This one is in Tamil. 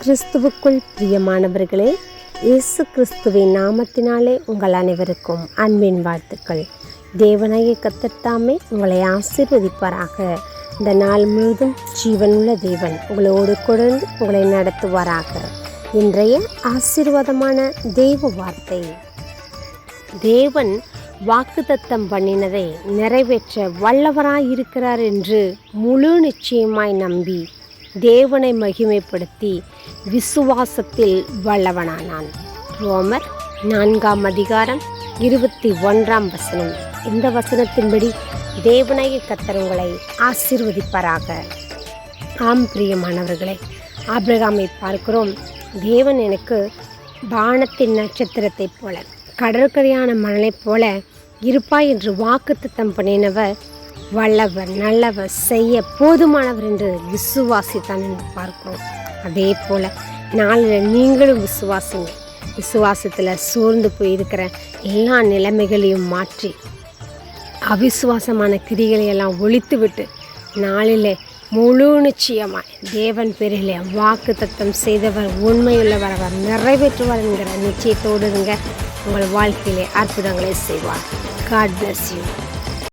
கிறிஸ்துவுக்குள் பிரியமானவர்களே, இயேசு கிறிஸ்துவின் நாமத்தினாலே உங்கள் அனைவருக்கும் அன்பின் வாழ்த்துக்கள். தேவனாகிய கர்த்தர் தாமே உங்களை ஆசீர்வதிப்பாராக. இந்த நாள் முழுவதும் ஜீவனுள்ள தேவன் உங்களோடு கொண்டு உங்களை நடத்துவாராக. இன்றைய ஆசீர்வாதமான தெய்வ வார்த்தை, தேவன் வாக்குத்தத்தம் பண்ணினதை நிறைவேற்ற வல்லவராயிருக்கிறார் என்று முழு நிச்சயமாய் நம்பி தேவனை மகிமைப்படுத்தி விசுவாசத்தில் வல்லவனானான். ரோமர் 4:21. இந்த வசனத்தின்படி தேவனாகிய கர்த்தர் உங்களை ஆசீர்வதிப்பாராக. ஆம் பிரியமானவர்களே, ஆபிரகாமை பார்க்கிறோம். தேவன் எனக்கு வானத்தின் நட்சத்திரத்தைப் போல கடற்கரையான மணலைப் போல இருப்பாய் என்று வாக்குத்தத்தம் பண்ணினவர் வல்லவர், நல்லவர், செய்ய போதுமானவர் என்று விசுவாசித்தான் என்று பார்க்கிறோம். அதே போல் நாளில் நீங்களும் விசுவாசிங்க. விசுவாசத்தில் சோர்ந்து போயிருக்கிற எல்லா நிலைமைகளையும் மாற்றி அவிசுவாசமான கிரிகளை எல்லாம் ஒழித்து விட்டு நாளில் முழு நிச்சயமாய் தேவன் பேரிலே வாக்குத்தத்தம் செய்தவர் உண்மையுள்ளவர், அவர் நிறைவேற்றுவார் என்கிற நிச்சயத்தோடு இருங்க. உங்கள் வாழ்க்கையிலே அற்புதங்களை செய்வார். God bless you.